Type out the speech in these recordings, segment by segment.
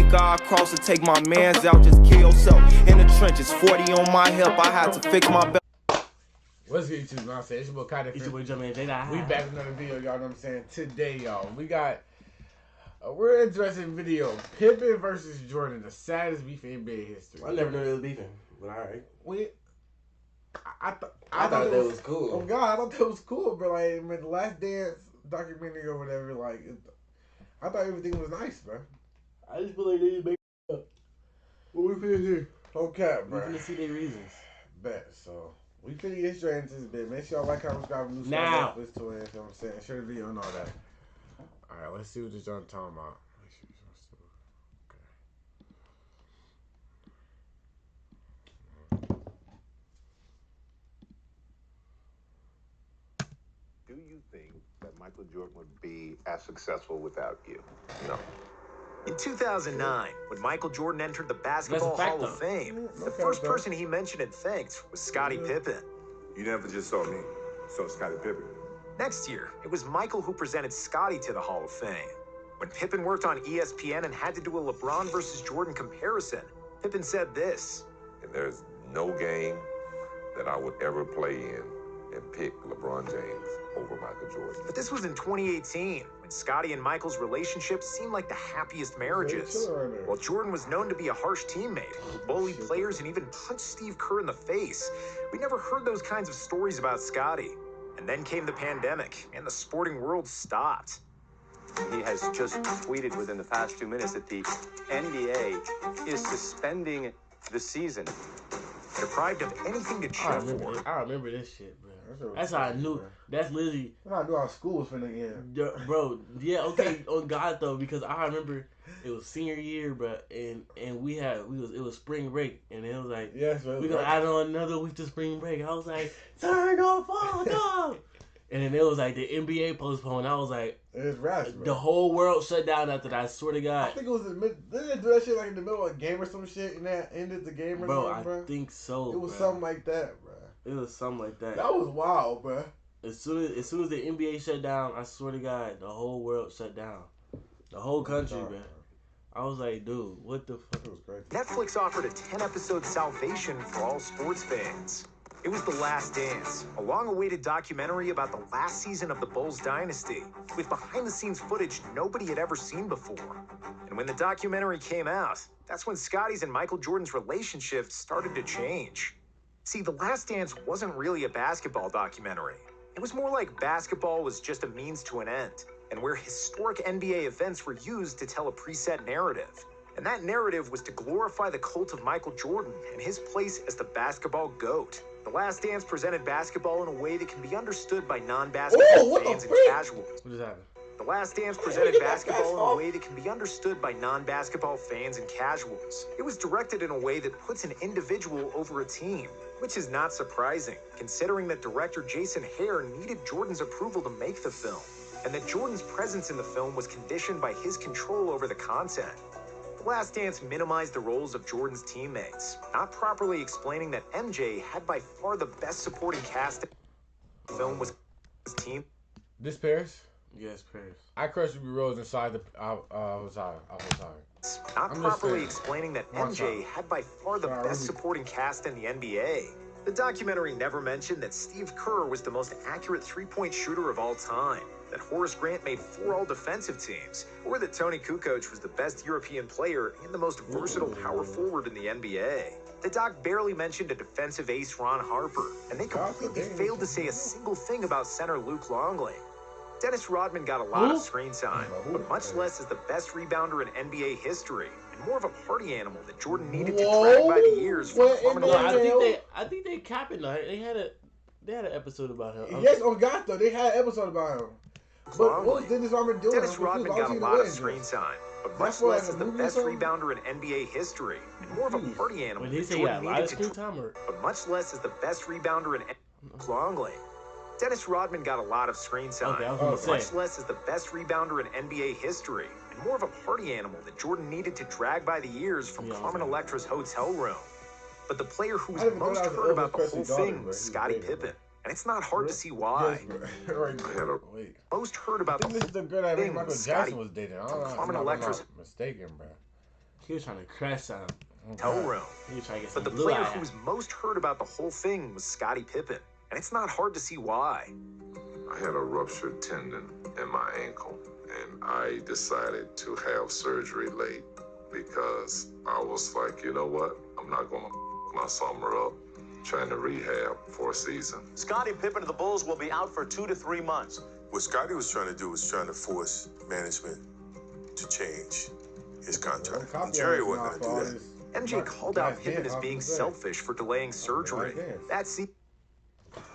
think I'll cross and take my mans out, just kill yourself. In the trenches, 40 on my hip, I had to fix my belt. What's good, YouTube? It's your boy Cotty. It's your boy Jumpman. We back with another video, y'all know what I'm saying? Today, y'all, we got a real interesting video. Pippen versus Jordan, the saddest beef in NBA history. I never knew they was beefing, but alright. I thought that was cool. Oh God, I thought that was cool, bro. Like, man, the Last Dance documentary or whatever, like, I thought everything was nice, bro. I just feel like they just make up. What we finna hear? Okay, bro. We finna see their reasons. Bet, so we finna get straight into this bit. Make sure y'all like, comment, subscribe, and now. Listen to it, you know what I'm saying? Share the video and all that. Alright, let's see what this y'all talking about. Do you think that Michael Jordan would be as successful without you? No. In 2009, when Michael Jordan entered the Basketball Hall of Fame, the first person he mentioned and thanked was Scottie Pippen. You never just saw me, saw Scottie Pippen. Next year, it was Michael who presented Scottie to the Hall of Fame. When Pippen worked on ESPN and had to do a LeBron versus Jordan comparison, Pippen said this. And there's no game that I would ever play in and pick LeBron James over Michael Jordan. But this was in 2018, when Scottie and Michael's relationship seemed like the happiest marriages. While Jordan was known to be a harsh teammate, who bullied players and even punched Steve Kerr in the face, we never heard those kinds of stories about Scottie. And then came the pandemic, and the sporting world stopped. He has just tweeted within the past 2 minutes that the NBA is suspending the season. Deprived of anything to cheer for. I remember this shit, bro. That's how I knew. Bro. That's literally. That's how I knew our school was finna end. Bro, yeah, okay, on God though, because I remember it was senior year, bro, and it was spring break, and it was like, yes, bro, we gonna add on another week to spring break. I was like, turn off all dog. And then it was like the NBA postponed. I was like, it's rash, bro. The whole world shut down after that. I swear to God. I think it was didn't they do that shit like in the middle of a game or some shit, and that ended the game or something, bro? I think so. It was something like that, bro. It was something like that. That was wild, bro. As soon as the NBA shut down, I swear to God, the whole world shut down. The whole country, bro. I was like, dude, what the fuck? It was crazy. Netflix offered a 10-episode salvation for all sports fans. It was The Last Dance, a long-awaited documentary about the last season of the Bulls dynasty, with behind-the-scenes footage nobody had ever seen before. And when the documentary came out, that's when Scottie's and Michael Jordan's relationship started to change. See, The Last Dance wasn't really a basketball documentary. It was more like basketball was just a means to an end, and where historic NBA events were used to tell a preset narrative. And that narrative was to glorify the cult of Michael Jordan and his place as the basketball GOAT. The Last Dance presented basketball in a way that can be understood by non-basketball fans and casuals. What just happened? The Last Dance presented basketball in a way that can be understood by non-basketball fans and casuals. It was directed in a way that puts an individual over a team, which is not surprising, considering that director Jason Hare needed Jordan's approval to make the film, and that Jordan's presence in the film was conditioned by his control over the content. The Last Dance minimized the roles of Jordan's teammates, not properly explaining that MJ had by far the best supporting cast in the film was his team. This Paris? Yes, Paris. I crushed Ruby Rose inside the. I was tired. Not properly explaining that MJ had by far the best supporting cast in the NBA. The documentary never mentioned that Steve Kerr was the most accurate three-point shooter of all time, that Horace Grant made 4 all-defensive teams, or that Tony Kukoc was the best European player and the most versatile power forward in the NBA. The doc barely mentioned a defensive ace Ron Harper, and they completely failed to say a single thing about center Luke Longley. Dennis Rodman got a lot of screen time, but much less as the best rebounder in NBA history, and more of a party animal that Jordan needed to drag by the years from I think they capping though. They had an episode about him. Yes, on God though, they had an episode about him. But what was Dennis Rodman doing? Dennis Rodman got a lot of screen time, but much less as the best rebounder in NBA history, and more of a party animal that Jordan needed to but much less as the best rebounder in Longley. Dennis Rodman got a lot of screen time, but much less as the best rebounder in NBA history, and more of a party animal that Jordan needed to drag by the years from Carmen Electra's hotel room. But the player who was most hurt about the whole thing was Scottie Pippen, and it's not hard to see why. Most hurt about the this is the girl that Michael Jackson was dating. Carmen Electra's mistaken, bro. He was trying to crash on him. hotel room. He was trying to get But some the blue player eye. who was most hurt about the whole thing was Scottie Pippen. And it's not hard to see why. I had a ruptured tendon in my ankle, and I decided to have surgery late because I was like, you know what? I'm not going to my summer up trying to rehab for a season. Scottie Pippen of the Bulls will be out for 2 to 3 months. What Scottie was trying to do was trying to force management to change his contract. And Jerry wasn't going to do that. MJ called out Pippen as being selfish for delaying surgery. That's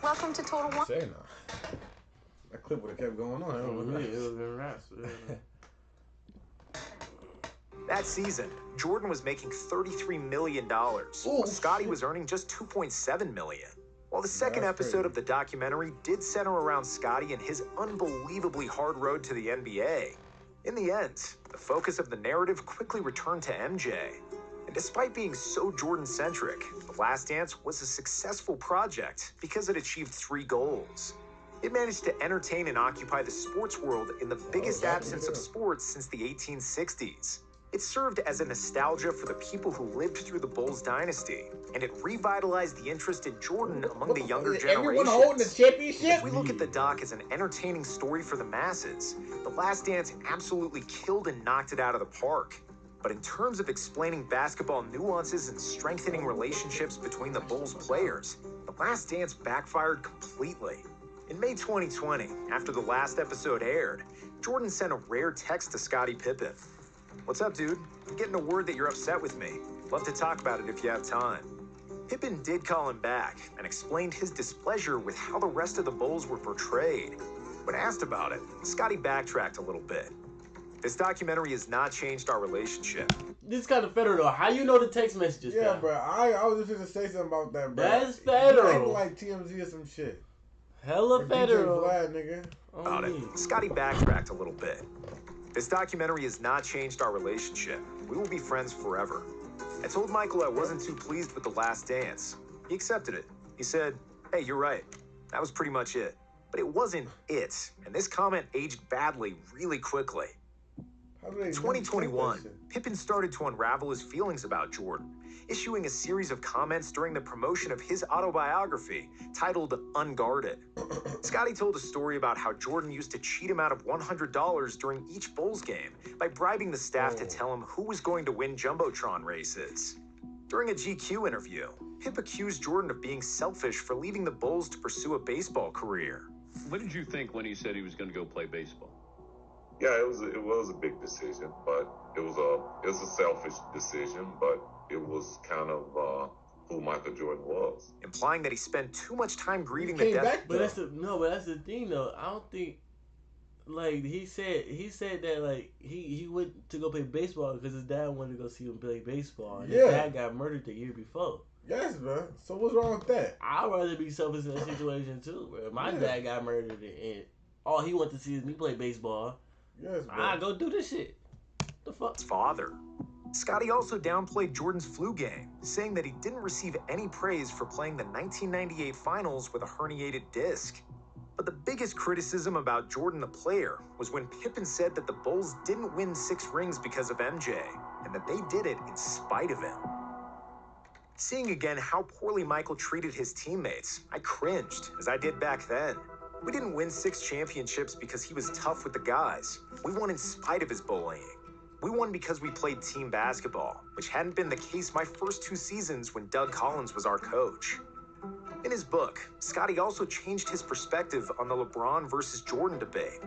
Welcome to Total One. Say no. That clip would have kept going on. It would have been raps. that season, Jordan was making $33 million, while Scottie was earning just $2.7 million. While the second episode of the documentary did center around Scottie and his unbelievably hard road to the NBA, in the end, the focus of the narrative quickly returned to MJ. And despite being so Jordan-centric, The Last Dance was a successful project because it achieved 3 goals. It managed to entertain and occupy the sports world in the biggest absence of sports since the 1860s. It served as a nostalgia for the people who lived through the Bulls dynasty, and it revitalized the interest in Jordan among the younger generation. Everyone holding the championship? If we look at the doc as an entertaining story for the masses, The Last Dance absolutely killed and knocked it out of the park. But in terms of explaining basketball nuances and strengthening relationships between the Bulls players, The Last Dance backfired completely. In May 2020, after the last episode aired, Jordan sent a rare text to Scottie Pippen. "What's up, dude? I'm getting a word that you're upset with me. Love to talk about it if you have time." Pippen did call him back and explained his displeasure with how the rest of the Bulls were portrayed. When asked about it, Scottie backtracked a little bit. "This documentary has not changed our relationship." This kind of federal though. How you know the text messages? Yeah, now? bro. I was just gonna say something about that, bro. That's federal. He acting like TMZ or some shit. Hella Or federal. DJ Vlad, nigga. About it, Scottie backtracked a little bit. "This documentary has not changed our relationship. We will be friends forever. I told Michael I wasn't too pleased with The Last Dance. He accepted it. He said, 'Hey, you're right. That was pretty much it.' But it wasn't it, and this comment aged badly really quickly." In 2021, Pippen started to unravel his feelings about Jordan, issuing a series of comments during the promotion of his autobiography titled Unguarded. Scottie told a story about how Jordan used to cheat him out of $100 during each Bulls game by bribing the staff to tell him who was going to win Jumbotron races. During a GQ interview, Pip accused Jordan of being selfish for leaving the Bulls to pursue a baseball career. What did you think when he said he was going to go play baseball? Yeah, it was a big decision, but it was a selfish decision, but it was kind of who Michael Jordan was. Implying that he spent too much time grieving He the came death. back, But that's the thing though. I don't think like he said that like he went to go play baseball because his dad wanted to go see him play baseball. And his dad got murdered the year before. Yes, bro. So what's wrong with that? I'd rather be selfish in that situation too, bro. My dad got murdered and all he wanted to see is me play baseball. Yes, bro. I go do this shit. The fuck? His father. Scottie also downplayed Jordan's flu game, saying that he didn't receive any praise for playing the 1998 finals with a herniated disc. But the biggest criticism about Jordan the player was when Pippen said that the Bulls didn't win 6 rings because of MJ, and that they did it in spite of him. Seeing again how poorly Michael treated his teammates, I cringed, as I did back then. We didn't win 6 championships because he was tough with the guys. We won in spite of his bullying. We won because we played team basketball, which hadn't been the case my first 2 seasons when Doug Collins was our coach. In his book, Scottie also changed his perspective on the LeBron versus Jordan debate.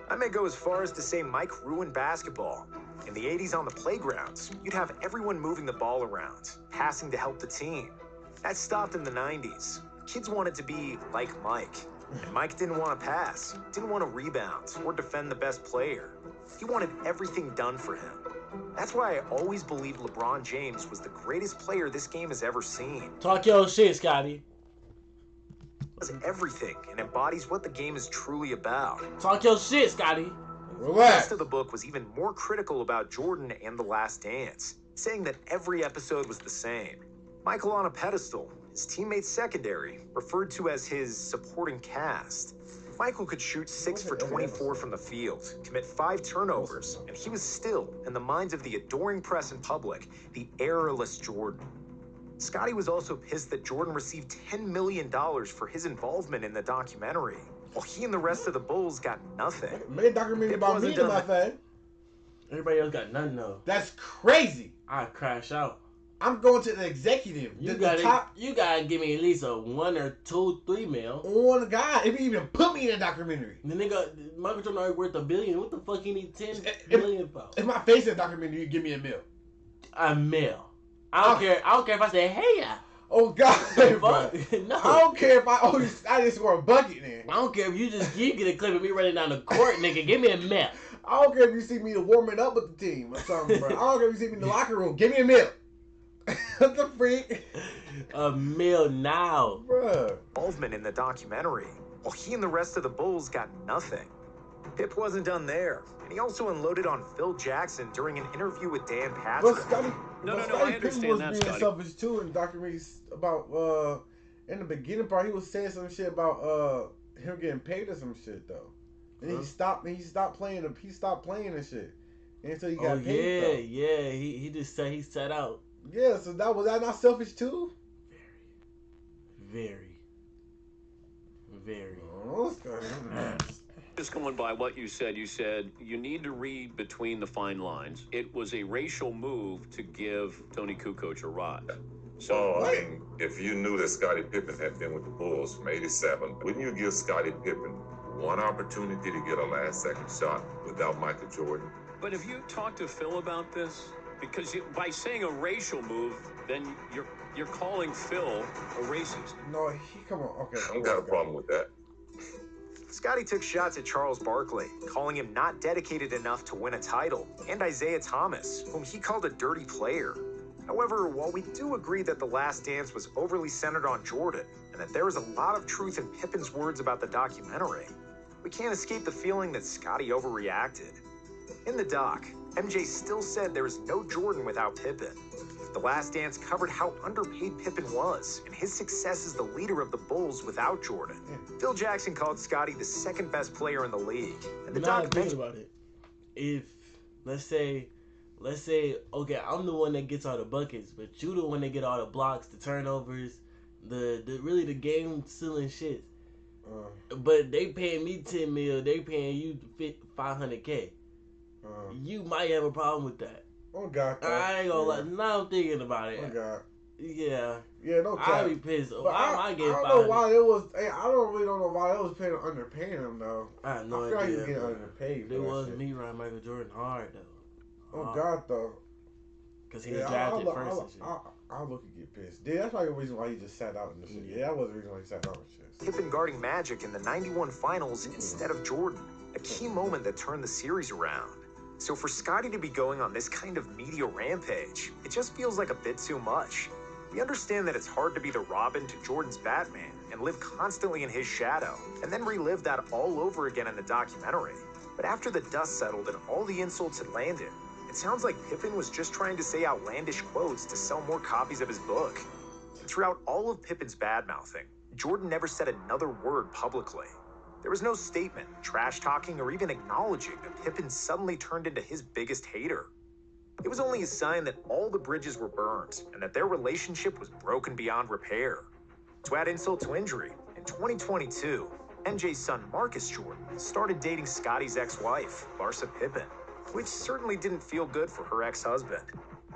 I may go as far as to say Mike ruined basketball. In the 80s on the playgrounds, you'd have everyone moving the ball around, passing to help the team. That stopped in the 90s. Kids wanted to be like Mike. And Mike didn't want to pass, didn't want to rebound, or defend the best player. He wanted everything done for him. That's why I always believed LeBron James was the greatest player this game has ever seen. Talk your shit, Scottie. Does everything and embodies what the game is truly about. Talk your shit, Scottie. The rest of the book was even more critical about Jordan and The Last Dance, saying that every episode was the same. Michael on a pedestal, his teammates secondary, referred to as his supporting cast. Michael could shoot 6 for 24 from the field, commit 5 turnovers, and he was still, in the minds of the adoring press and public, the errorless Jordan. Scottie was also pissed that Jordan received $10 million for his involvement in the documentary, while he and the rest of the Bulls got nothing. Made a documentary about me and my thing. Everybody else got nothing though. That's crazy. I crash out. I'm going to the executive. You gotta give me at least a 1 or 2, 3 mil. On God, if you even put me in a documentary. The nigga, Michael Jordan already worth $1 billion. What the fuck you need 10 million for? If my face in a documentary, you give me a mil. A mil. I don't care. I don't care if I say, hey ya. Oh God, no. I don't care if I just score a bucket then. I don't care if you get a clip of me running down the court, nigga. Give me a mil. I don't care if you see me warming up with the team or something, bro. I don't care if you see me in the locker room. Give me a mil. What the freak? A mil now. Bruh. Involvement in the documentary, while he and the rest of the Bulls got nothing. Pip wasn't done there, and he also unloaded on Phil Jackson during an interview with Dan Patrick. But Scottie, I Pippen understand was that, being Scottie. selfish too in documentaries about in the beginning part he was saying some shit about him getting paid or some shit though. And he stopped playing and shit. Until he got paid though. Yeah, he just said he set out. Yeah, so was that not selfish too? Very. Oh, Scottie. Just going by what you said you need to read between the fine lines. It was a racial move to give Tony Kukoc a rod. So, I mean, if you knew that Scottie Pippen had been with the Bulls from '87, wouldn't you give Scottie Pippen one opportunity to get a last-second shot without Michael Jordan? But have you talked to Phil about this? Because by saying a racial move, then you're calling Phil a racist. No, come on. Okay. I don't got a problem with that. Scottie took shots at Charles Barkley, calling him not dedicated enough to win a title, and Isaiah Thomas, whom he called a dirty player. However, while we do agree that The Last Dance was overly centered on Jordan, and that there is a lot of truth in Pippen's words about the documentary, we can't escape the feeling that Scottie overreacted. In the doc, MJ still said there is no Jordan without Pippen. The Last Dance covered how underpaid Pippen was, and his success as the leader of the Bulls without Jordan. Phil Jackson called Scottie the second best player in the league. And the doc Think about it. If let's say, okay, I'm the one that gets all the buckets, but you the one that get all the blocks, the turnovers, the really the game stealing shit. But they paying me 10 mil, they paying you $500K. You might have a problem with that. Oh God. I ain't gonna lie. Now I'm thinking about it. Oh God. Yeah. Yeah, no cap. I'll be pissed. But Why am I getting I don't know why it was. I don't really know why it was underpaying him though. I have no I feel like he idea. was getting underpaid. It wasn't me running Michael Jordan hard though. Oh God, though. Because he was drafted first and shit. I'll look and get pissed. Dude, that's probably the reason why he just sat out in the shit. Yeah, that was the reason why he sat out in shit. Pippen guarding Magic in the '91 finals instead of Jordan. A key moment that turned the series around. So for Scottie to be going on this kind of media rampage, it just feels like a bit too much. We understand that it's hard to be the Robin to Jordan's Batman and live constantly in his shadow, and then relive that all over again in the documentary. But after the dust settled and all the insults had landed, it sounds like Pippen was just trying to say outlandish quotes to sell more copies of his book. Throughout all of Pippen's bad-mouthing, Jordan never said another word publicly. There was no statement, trash-talking, or even acknowledging that Pippen suddenly turned into his biggest hater. It was only a sign that all the bridges were burned and that their relationship was broken beyond repair. To add insult to injury, in 2022, MJ's son Marcus Jordan started dating Scottie's ex-wife, Larsa Pippen, which certainly didn't feel good for her ex-husband.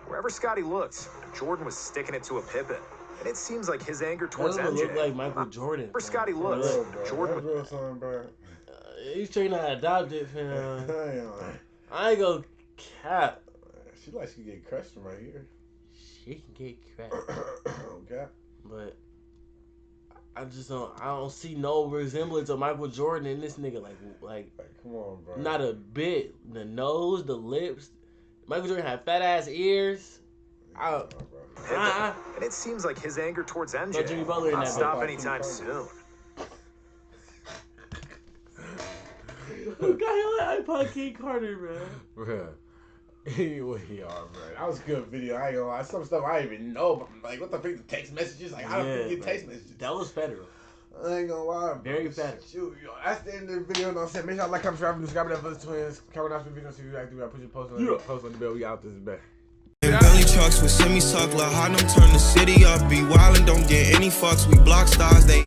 Wherever Scottie looked, Jordan was sticking it to a Pippen. And it seems like his anger towards That MJ. look like Michael Jordan. Where Scottie looks, Jordan. That's real son, bro. He's trying to adopt it, fam. I ain't gonna cap. She like she get crushed from right here. She can get crushed. Okay. But I don't see no resemblance of Michael Jordan in this nigga. Like come on, bro. Not a bit. The nose, the lips. Michael Jordan had fat ass ears. And it seems like his anger towards MJ Jimmy Butler in not that stop book. anytime soon. Who got you like iPod King Carter, man? Bruh. What he are, bro. That was a good video. I ain't gonna lie. Some stuff I didn't even know. But like, what the freak? Text messages? Like, how the freak get text messages? That was federal. I ain't gonna lie. Very fat. Shoot, yo, that's the end of the video. You know what I'm saying? Make sure y'all like, comment, subscribe that for the twins. Comment out the video, see if you like to put your post on the bell. We out this back. Belly trucks with semi-suck, La Harlem turn the city up. Be wild and don't get any fucks. We block stars, they